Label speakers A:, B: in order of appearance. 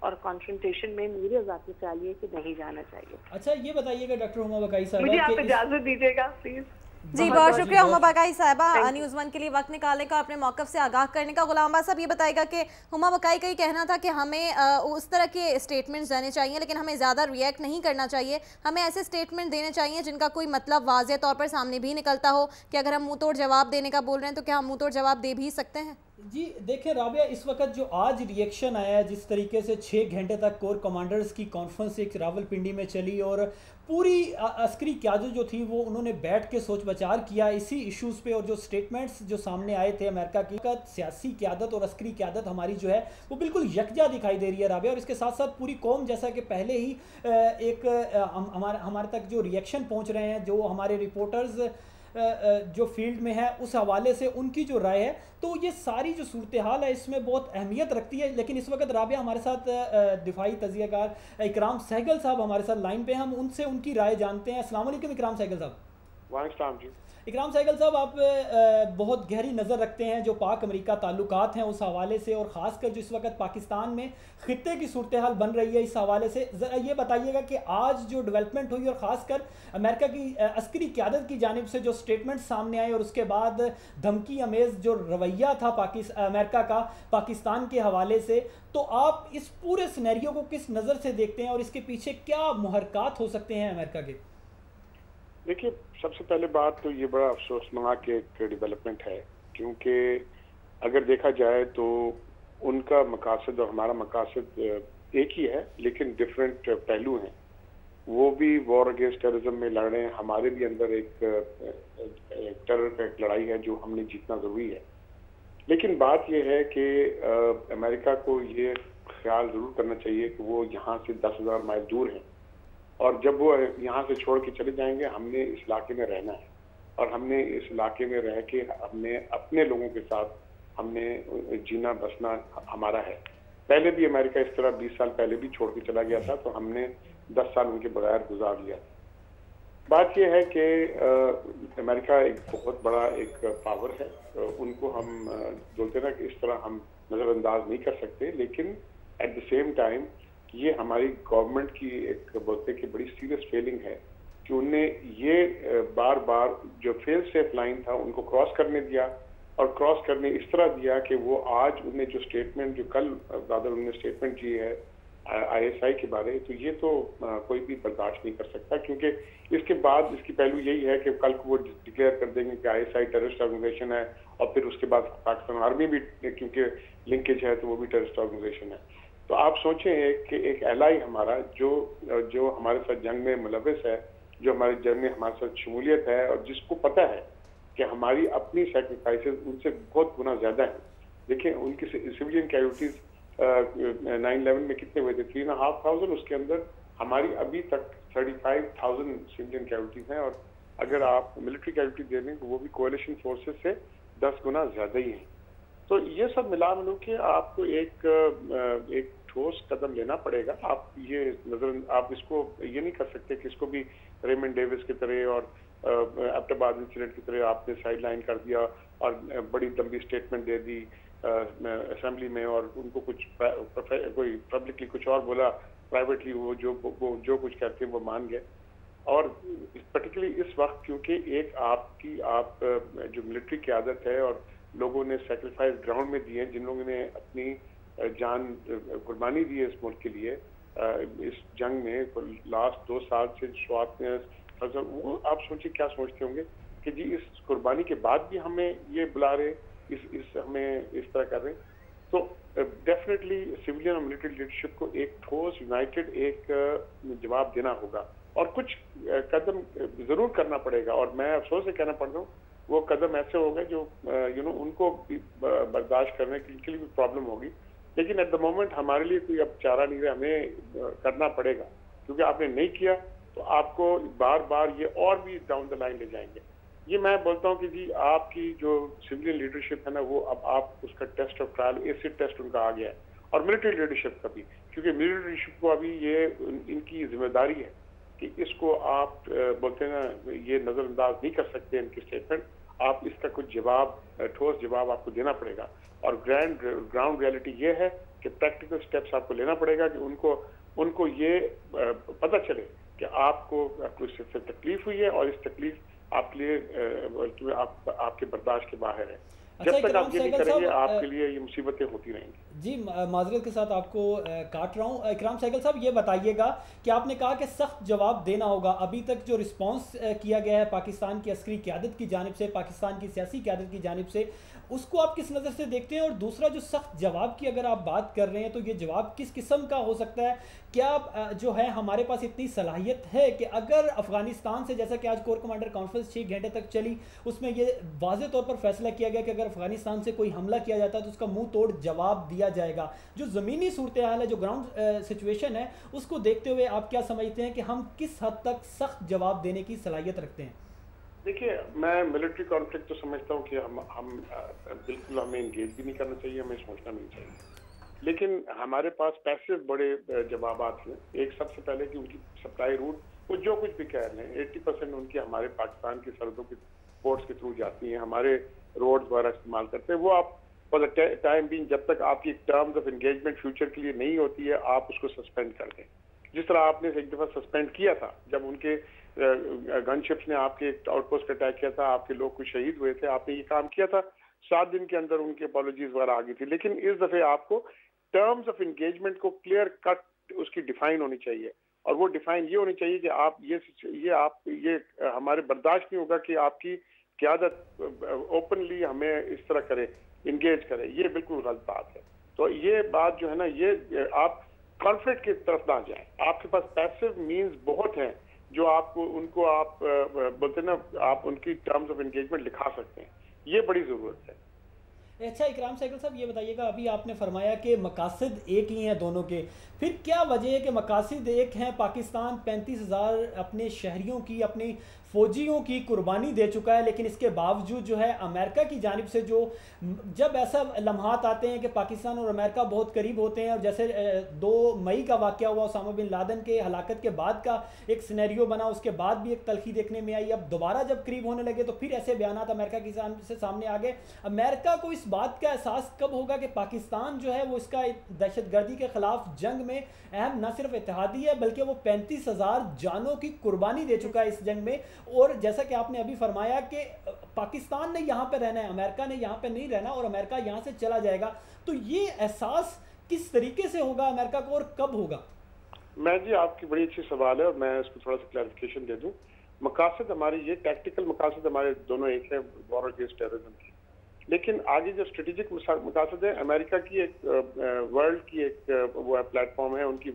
A: और कॉन्फ्रंटेशन में मेरे ज़ाती ख्याल ये कि नहीं जाना चाहिए।
B: अच्छा, ये बताइएगा डॉक्टर हुमा बकाई साहब,
A: मुझे आप इजाज़त दीजिएगा प्लीज़।
C: जी बहुत शुक्रिया हुमा बकाई साहिबा, न्यूज़ वन के लिए वक्त निकालने का, अपने मौक़िफ़ से आगाह करने का। गुलाम अब्बास साहब ये बताएगा कि हुमा बकाई का ये कहना था कि हमें उस तरह के स्टेटमेंट्स देने चाहिए, लेकिन हमें ज़्यादा रिएक्ट नहीं करना चाहिए, हमें ऐसे स्टेटमेंट देने चाहिए जिनका कोई मतलब वाज़ेह तौर पर सामने भी निकलता हो कि अगर हम मुँह तोड़ जवाब देने का बोल रहे हैं तो क्या हम मुँह तोड़ जवाब दे भी सकते हैं?
B: जी देखिए राबिया, इस वक्त जो आज रिएक्शन आया है, जिस तरीके से 6 घंटे तक कोर कमांडर्स की कॉन्फ्रेंस एक रावलपिंडी में चली और पूरी अस्करी क़यादत जो थी वो उन्होंने बैठ के सोच विचार किया इसी इश्यूज़ पे, और जो स्टेटमेंट्स जो सामने आए थे अमेरिका की, सियासी क़यादत और अस्करी क़यादत हमारी जो है वो बिल्कुल यकजा दिखाई दे रही है राबिया। और इसके साथ साथ पूरी कौम, जैसा कि पहले ही हमारे तक जो रिएक्शन पहुँच रहे हैं, जो हमारे रिपोर्टर्स जो फील्ड में है उस हवाले से उनकी जो राय है, तो ये सारी जो सूरत हाल है इसमें बहुत अहमियत रखती है। लेकिन इस वक्त राबिया हमारे साथ दिफाई तजियाकार इकराम सहगल साहब हमारे साथ लाइन पे, हम उनसे उनकी राय जानते हैं। अस्सलाम वालेकुम इकराम सहगल साहब।
D: वालेकुम जी।
B: इकराम सहगल साहब, आप बहुत गहरी नज़र रखते हैं जो पाक अमेरिका ताल्लुकात हैं उस हवाले से, और ख़ासकर जो इस वक्त पाकिस्तान में ख़ित्ते की सूरत हाल बन रही है इस हवाले से ज़रा ये बताइएगा कि आज जो डेवलपमेंट हुई और ख़ासकर अमेरिका की अस्करी क़यादत की जानिब से जो स्टेटमेंट सामने आए और उसके बाद धमकी अमेज़ जो रवैया था अमेरिका का पाकिस्तान के हवाले से, तो आप इस पूरे सिनेरियो को किस नज़र से देखते हैं और इसके पीछे क्या मुहरकात हो सकते हैं अमेरिका के?
D: देखिए, सबसे पहले बात तो ये बड़ा अफसोसनाक एक डेवलपमेंट है, क्योंकि अगर देखा जाए तो उनका मकासद और हमारा मकासद एक ही है, लेकिन डिफरेंट पहलू हैं। वो भी वॉर अगेंस्ट टेररिज्म में लड़ रहे हैं, हमारे भी अंदर एक टेरर का एक लड़ाई है जो हमने जीतना जरूरी है। लेकिन बात यह है कि अमेरिका को ये ख्याल जरूर करना चाहिए कि वो यहाँ से 10,000 माइल दूर हैं, और जब वो यहाँ से छोड़ के चले जाएंगे हमने इस इलाके में रहना है, और हमने इस इलाके में रह के हमने अपने लोगों के साथ हमने जीना बसना हमारा है। पहले भी अमेरिका इस तरह 20 साल पहले भी छोड़ के चला गया था, तो हमने 10 साल उनके बगैर गुजार लिया। बात यह है कि अमेरिका एक बहुत बड़ा एक पावर है, उनको हम बोलते ना कि इस तरह हम नज़रअंदाज नहीं कर सकते, लेकिन एट द सेम टाइम ये हमारी गवर्नमेंट की एक बोलते कि बड़ी सीरियस फेलिंग है कि उनने ये बार बार जो फेल सेफ लाइन था उनको क्रॉस करने दिया, और क्रॉस करने इस तरह दिया कि वो आज उन्हें जो स्टेटमेंट जो कल दादा उन्होंने स्टेटमेंट की है ISI के बारे, तो ये तो कोई भी बर्दाश्त नहीं कर सकता, क्योंकि इसके बाद इसकी पहलू यही है कि कल को वो डिक्लेयर कर देंगे कि ISI टेररिस्ट ऑर्गेनाइजेशन है, और फिर उसके बाद पाकिस्तान आर्मी भी क्योंकि लिंकेज है तो वो भी टेररिस्ट ऑर्गेनाइजेशन है। तो आप सोचें कि एक एलाई हमारा जो हमारे साथ जंग में मुलविस है, जो हमारे जंग में हमारे साथ शमूलियत है, और जिसको पता है कि हमारी अपनी सैक्रिफाइसेस उनसे बहुत गुना ज्यादा है। देखिए उनकी सिविलियन कैजुअल्टीज 9/11 में कितने हुए थे, 3,500, उसके अंदर हमारी अभी तक 35,000 सिविलियन कैजुअल्टीज हैं, और अगर आप मिलिट्री कैजुअल्टी दे लें तो वो भी कोएलिशन फोर्सेस से 10 गुना ज्यादा ही है। तो ये सब मिला मिलू के आपको एक ठोस कदम लेना पड़ेगा। आप इसको ये नहीं कर सकते कि इसको भी रेमंड डेविस की तरह और एबटाबाद इंसिडेंट की तरह आपने साइड लाइन कर दिया और बड़ी लंबी स्टेटमेंट दे दी असेंबली में, और उनको कोई पब्लिकली कुछ और बोला, प्राइवेटली वो जो कुछ कहते हैं वो मान गए। और पर्टिकुलरली इस वक्त क्योंकि आप जो मिलिट्री की आदत है और लोगों ने सेक्रीफाइस ग्राउंड में दिए, जिन लोगों ने अपनी जान कुर्बानी दी है इस मुल्क के लिए इस जंग में लास्ट 2 साल से शुरुआत में, वो आप सोचिए क्या सोचते होंगे कि जी इस कुर्बानी के बाद भी हमें ये बुला रहे, हमें इस तरह कर रहे। तो डेफिनेटली सिविलियन और मिलिट्री लीडरशिप को एक ठोस यूनाइटेड एक जवाब देना होगा, और कुछ कदम जरूर करना पड़ेगा। और मैं अफसोस से कहना पड़ रहा हूँ वो कदम ऐसे होंगे जो उनको भी बर्दाश्त करने के लिए भी प्रॉब्लम होगी, लेकिन एट द मोमेंट हमारे लिए कोई अब चारा नहीं है, हमें करना पड़ेगा, क्योंकि आपने नहीं किया तो आपको बार बार ये और भी डाउन द लाइन ले जाएंगे। ये मैं बोलता हूँ कि जी आपकी जो सिविलियन लीडरशिप है ना, वो अब आप उसका test of trial acid test उनका आ गया है, और मिलिट्री लीडरशिप का भी, क्योंकि मिलिट्री लीडरशिप को अभी ये इनकी जिम्मेदारी है कि इसको आप बोलते हैं ना ये नजरअंदाज नहीं कर सकते इनकी स्टेटमेंट, आप इसका कुछ जवाब ठोस जवाब आपको देना पड़ेगा। और ग्राउंड रियलिटी ये है कि प्रैक्टिकल स्टेप्स आपको लेना पड़ेगा कि उनको ये पता चले कि आपको कुछ तकलीफ हुई है और इस तकलीफ आपके लिए आपके बर्दाश्त के बाहर है। जब तक आप ये नहीं करेंगे आपके लिए ये मुसीबतें होती रहेंगी।
B: जी माजरत के साथ आपको काट रहा हूँ। इकराम सहगल साहब, ये बताइएगा कि आपने कहा कि सख्त जवाब देना होगा। अभी तक जो रिस्पांस किया गया है पाकिस्तान की अस्करी क़यादत की जानिब से, पाकिस्तान की सियासी क़यादत की जानिब से, उसको आप किस नज़र से देखते हैं? और दूसरा, जो सख्त जवाब की अगर आप बात कर रहे हैं तो ये जवाब किस किस्म का हो सकता है? क्या जो है हमारे पास इतनी सलाहियत है कि अगर अफगानिस्तान से, जैसा कि आज कोर कमांडर कॉन्फ्रेंस 6 घंटे तक चली, उसमें ये वाज़ेह तौर पर फैसला किया गया कि अगर अफगानिस्तान से कोई हमला किया जाता है तो उसका मुंह तोड़ जवाब दिया जाएगा। जो ज़मीनी सूरत हाल है, जो ग्राउंड सिचुएशन है, उसको देखते हुए आप क्या समझते हैं कि हम किस हद तक सख्त जवाब देने की सलाहियत रखते हैं?
D: देखिए, मैं मिलिट्री कॉन्फ्लिक्ट तो समझता हूँ कि हम बिल्कुल हमें इंगेज भी नहीं करना चाहिए, हमें सोचना नहीं चाहिए। लेकिन हमारे पास पैसिव बड़े जवाबात हैं। एक सबसे पहले कि उनकी सप्लाई रूट, वो जो कुछ भी कह रहे हैं 80% उनकी हमारे पाकिस्तान की सरहदों के पोर्ट्स के थ्रू जाती हैं, हमारे रोड द्वारा इस्तेमाल करते हैं। वो आप फॉर द टाइम बीइंग, जब तक आपकी टर्म्स ऑफ एंगेजमेंट फ्यूचर के लिए नहीं होती है, आप उसको सस्पेंड कर दें। जिस तरह आपने एक दफा सस्पेंड किया था जब उनके गनशिप्स ने आपके आउटपोस्ट अटैक किया था, आपके लोग कुछ शहीद हुए थे, आपने ये काम किया था, 7 दिन के अंदर उनकी अपॉलॉजीज वगैरह आ गई थी। लेकिन इस दफे आपको टर्म्स ऑफ एंगेजमेंट को क्लियर कट उसकी डिफाइन होनी चाहिए, और वो डिफाइन ये होनी चाहिए कि आप ये हमारे बर्दाश्त नहीं होगा कि आपकी क़यादत ओपनली हमें इस तरह करे, इंगेज करे। ये बिल्कुल गलत बात है। तो ये बात जो है ना, ये आप कॉन्फ्लिक्ट की तरफ ना जाएं। आपके पास पैसिव मींस बहुत हैं जो आपको उनको आप बोलते ना, आप उनकी टर्म्स ऑफ एंगेजमेंट लिखा सकते हैं। ये बड़ी ज़रूरत है।
B: अच्छा इकराम सहगल साहब, ये बताइएगा, अभी आपने फरमाया कि मकासद एक ही हैं दोनों के, फिर क्या वजह है कि मकासद एक हैं? पाकिस्तान 35,000 अपने शहरियों की, अपनी फ़ौजियों की कुर्बानी दे चुका है, लेकिन इसके बावजूद जो है अमेरिका की जानिब से जब ऐसा लम्हात आते हैं कि पाकिस्तान और अमेरिका बहुत करीब होते हैं, और जैसे 2 मई का वाक़या हुआ, उसामा बिन लादेन के हलाकत के बाद का एक सिनेरियो बना, उसके बाद भी एक तलखी देखने में आई। अब दोबारा जब करीब होने लगे तो फिर ऐसे बयान अमेरिका की से सामने आ गए। अमेरिका को इस बात का एहसास कब होगा कि पाकिस्तान जो है वो इसका दहशतगर्दी के खिलाफ जंग में अहम न सिर्फ इत्तेहादी है, बल्कि वो 35,000 जानों की कुर्बानी दे चुका है इस जंग में। और जैसा कि आपने अभी फरमाया कि पाकिस्तान ने यहाँ पे रहना है, अमेरिका ने यहाँ पे नहीं रहना, और अमेरिका यहाँ से चला जाएगा, तो ये एहसास किस तरीके से होगा अमेरिका को और कब होगा?
D: मैं जी, आपकी बड़ी अच्छी सवाल है और मैं इसको थोड़ा सा क्लैरिफिकेशन दे दूं। मकासद हमारे ये टैक्टिकल मकासद हमारे दोनों एक है, वॉर अगेंस्ट टेररिज्म की। लेकिन आगे जो स्ट्रेटेजिक मकासद है, अमेरिका की एक वर्ल्ड की एक वो प्लेटफॉर्म है, उनकी